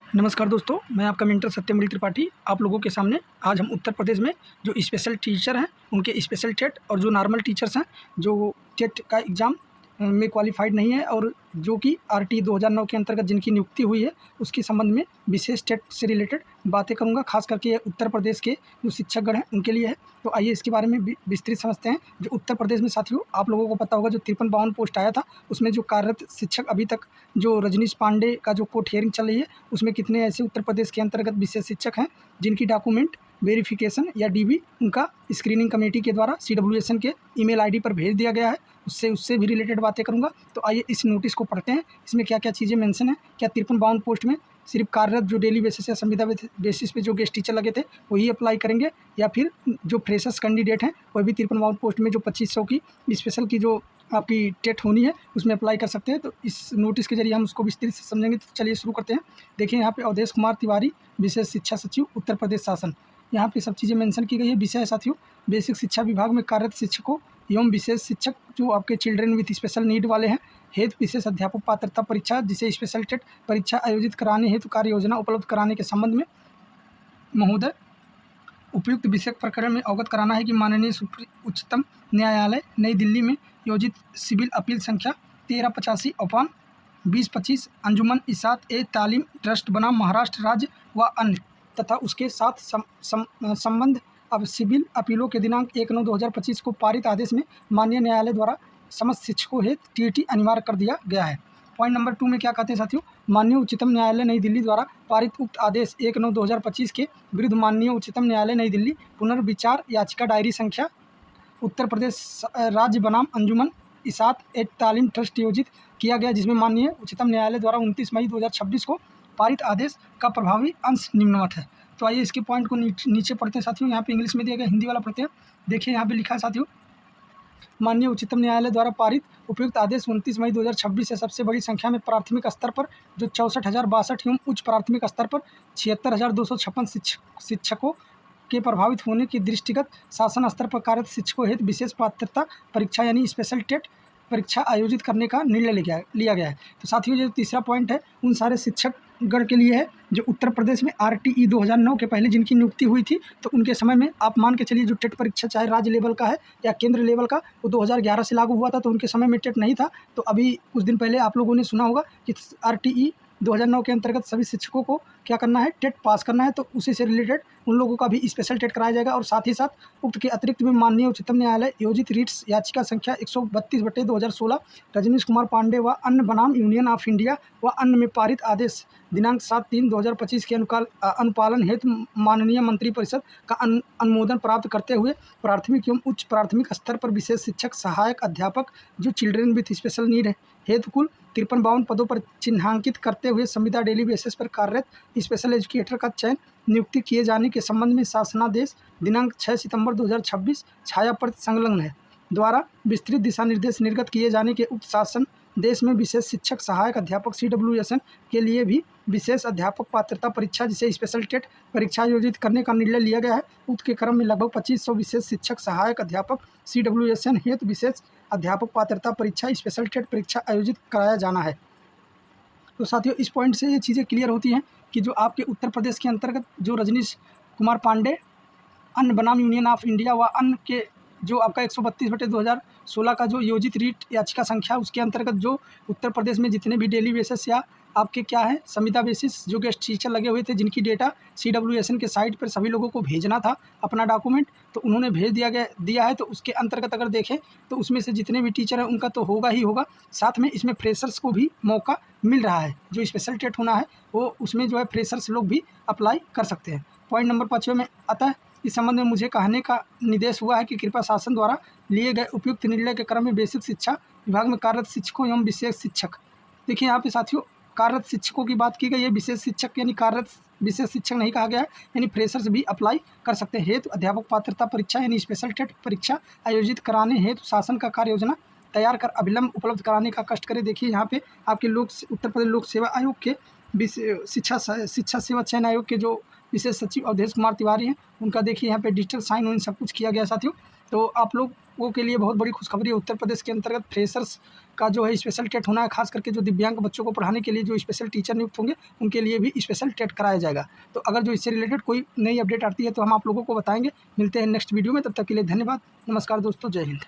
नमस्कार दोस्तों, मैं आपका मेंटर सत्यमल त्रिपाठी आप लोगों के सामने। आज हम उत्तर प्रदेश में जो स्पेशल टीचर हैं उनके स्पेशल टेट और जो नॉर्मल टीचर्स हैं जो टेट का एग्ज़ाम में क्वालिफाइड नहीं है और जो कि आरटी 2009 के अंतर्गत जिनकी नियुक्ति हुई है उसके संबंध में विशेष टेट से रिलेटेड बातें करूंगा। खास करके ये उत्तर प्रदेश के जो शिक्षकगण हैं उनके लिए है। तो आइए इसके बारे में विस्तृत समझते हैं। जो उत्तर प्रदेश में साथियों आप लोगों को पता होगा जो 53-52 पोस्ट आया था उसमें जो कार्यरत शिक्षक अभी तक जो रजनीश पांडे का जो कोर्ट हियरिंग चल रही है उसमें कितने ऐसे उत्तर प्रदेश के अंतर्गत विशेष शिक्षक हैं जिनकी डॉक्यूमेंट वेरिफिकेशन या डीबी उनका स्क्रीनिंग कमेटी के द्वारा CWSN के ईमेल आईडी पर भेज दिया गया है। उससे भी रिलेटेड बातें करूंगा। तो आइए इस नोटिस को पढ़ते हैं। इसमें क्या क्या चीज़ें मेंशन है। क्या 53-52 पोस्ट में सिर्फ कार्यरत जो डेली बेसिस या संविदा बेसिस पे जो गेस्ट टीचर लगे थे वही अप्लाई करेंगे या फिर जो फ्रेशर्स कैंडिडेट हैं वह भी 53-52 पोस्ट में जो 2500 की स्पेशल की जो आपकी टेट होनी है उसमें अप्लाई कर सकते हैं। तो इस नोटिस के जरिए हम उसको विस्तृत से समझेंगे। तो चलिए शुरू करते हैं। देखिए यहाँ पे अवधेश कुमार तिवारी विशेष शिक्षा सचिव उत्तर प्रदेश शासन, यहाँ पे सब चीज़ें मेंशन की गई है। विषय है साथियों बेसिक शिक्षा विभाग में कार्यरत शिक्षकों एवं विशेष शिक्षक जो आपके चिल्ड्रन विथ स्पेशल नीड वाले हैं हेतु विशेष अध्यापक पात्रता परीक्षा जिसे स्पेशल टेट परीक्षा आयोजित कराने हेतु कार्य योजना उपलब्ध कराने के संबंध में महोदय उपयुक्त विषय प्रकरण में अवगत कराना है कि माननीय उच्चतम न्यायालय नई दिल्ली में योजित सिविल अपील संख्या 1385/2025 अंजुमन इसात ए तालीम ट्रस्ट बनाम महाराष्ट्र राज्य व अन्य तथा उसके साथ संबंध अब सिविल अपीलों के दिनांक 1/9/2025 को पारित आदेश में माननीय न्यायालय द्वारा समस्त शिक्षकों हेतु TET अनिवार्य कर दिया गया है। पॉइंट नंबर 2 में क्या कहते हैं साथियों, माननीय उच्चतम न्यायालय नई दिल्ली द्वारा पारित उक्त आदेश 1/9/2025 के विरुद्ध माननीय उच्चतम न्यायालय नई दिल्ली पुनर्विचार याचिका डायरी संख्या उत्तर प्रदेश राज्य बनाम अंजुमन इसात ए तालीम ट्रस्ट योजित किया गया, जिसमें माननीय उच्चतम न्यायालय द्वारा 29 मई 2026 को पारित आदेश का प्रभावी अंश निम्नवत है। तो आइए इसके पॉइंट को नीचे पढ़ते हैं साथियों। यहाँ पे इंग्लिश में दिया गया, हिंदी वाला पढ़ते हैं। देखिए यहाँ पे लिखा है साथियों, माननीय उच्चतम न्यायालय द्वारा पारित उपयुक्त आदेश 29 मई 2026 से सबसे बड़ी संख्या में प्राथमिक स्तर पर जो 64,062 एवं उच्च प्राथमिक स्तर पर 76,256 शिक्षकों के प्रभावित होने के दृष्टिगत शासन स्तर पर कार्यरत शिक्षकों हेतु विशेष पात्रता परीक्षा यानी स्पेशल टेट परीक्षा आयोजित करने का निर्णय लिया गया है। तो साथियों जो तीसरा पॉइंट है उन सारे शिक्षकगण के लिए है जो उत्तर प्रदेश में RTE 2009 के पहले जिनकी नियुक्ति हुई थी। तो उनके समय में आप मान के चलिए जो टेट परीक्षा चाहे राज्य लेवल का है या केंद्र लेवल का वो 2011 से लागू हुआ था, तो उनके समय में टेट नहीं था। तो अभी कुछ दिन पहले आप लोगों ने सुना होगा कि RTE 2009 के अंतर्गत सभी शिक्षकों को क्या करना है, टेट पास करना है। तो उसी से रिलेटेड उन लोगों का भी स्पेशल टेट कराया जाएगा। और साथ ही साथ उक्त के अतिरिक्त में माननीय उच्चतम न्यायालय योजित रिट्स याचिका संख्या 132/2016 रजनीश कुमार पांडे व अन्य बनाम यूनियन ऑफ इंडिया व अन्य में पारित आदेश दिनांक 7/3/2025 के अनुपालन हेतु माननीय मंत्रिपरिषद का अनुमोदन प्राप्त करते हुए प्राथमिक एवं उच्च प्राथमिक स्तर पर विशेष शिक्षक सहायक अध्यापक जो चिल्ड्रन विथ स्पेशल नीड है हेतु कुल 53-52 पदों पर चिन्हांकित करते हुए संविदा डेली बेसिस पर कार्यरत स्पेशल एजुकेटर का चयन नियुक्ति किए जाने के संबंध में शासनादेश दिनांक 6 सितंबर 2026 छाया पर संलग्न है द्वारा विस्तृत दिशा निर्देश निर्गत किए जाने के उक्त शासन देश में विशेष शिक्षक सहायक अध्यापक CWSN के लिए भी विशेष अध्यापक पात्रता परीक्षा जिसे स्पेशल टेट परीक्षा आयोजित करने का निर्णय लिया गया है। उक्त के क्रम में लगभग 2500 विशेष शिक्षक सहायक अध्यापक CWSN हेतु विशेष अध्यापक पात्रता परीक्षा स्पेशल टेट परीक्षा आयोजित कराया जाना है। तो साथियों इस पॉइंट से ये चीज़ें क्लियर होती हैं कि जो आपके उत्तर प्रदेश के अंतर्गत जो रजनीश कुमार पांडे अन्य बनाम यूनियन ऑफ इंडिया व अन्य के जो आपका 132/2016 का जो योजित रीट याचिका संख्या उसके अंतर्गत जो उत्तर प्रदेश में जितने भी डेली बेसिस या आपके क्या है संविदा बेसिस जो गेस्ट टीचर लगे हुए थे जिनकी डेटा CWSN के साइट पर सभी लोगों को भेजना था अपना डॉक्यूमेंट, तो उन्होंने भेज दिया है। तो उसके अंतर्गत अगर देखें तो उसमें से जितने भी टीचर हैं उनका तो होगा ही होगा, साथ में इसमें फ्रेशर्स को भी मौका मिल रहा है। जो स्पेशल टेट होना है वो उसमें जो है फ्रेशर्स लोग भी अप्लाई कर सकते हैं। पॉइंट नंबर 5 में अतः इस संबंध में मुझे कहने का निर्देश हुआ है कि कृपया शासन द्वारा लिए गए उपयुक्त निर्णय के क्रम में बेसिक शिक्षा विभाग में कार्यरत शिक्षकों एवं विशेष शिक्षक, देखिए यहाँ पे साथियों कार्यरत शिक्षकों की बात की गई है, विशेष शिक्षक यानी कार्यरत विशेष शिक्षक नहीं कहा गया है, यानी फ्रेशर्स भी अप्लाई कर सकते हैं। हेतु अध्यापक पात्रता परीक्षा यानी स्पेशल टेट परीक्षा आयोजित कराने हेतु शासन का कार्य योजना तैयार कर अविलंब उपलब्ध कराने का कष्ट करें। देखिए यहाँ पे आपके उत्तर प्रदेश लोक सेवा आयोग के शिक्षा सेवा चयन आयोग के जो विशेष सचिव अवधेश कुमार तिवारी हैं उनका देखिए यहाँ पे डिजिटल साइन इन सब कुछ किया गया साथियों। तो आप लोगों के लिए बहुत बड़ी खुशखबरी है। उत्तर प्रदेश के अंतर्गत फ्रेशर्स का जो है स्पेशल टेट होना है, खास करके जो दिव्यांग बच्चों को पढ़ाने के लिए जो स्पेशल टीचर नियुक्त होंगे उनके लिए भी स्पेशल टेट कराया जाएगा। तो अगर जो इससे रिलेटेड कोई नई अपडेट आती है तो हम आप लोगों को बताएंगे। मिलते हैं नेक्स्ट वीडियो में, तब तक के लिए धन्यवाद। नमस्कार दोस्तों, जय हिंद।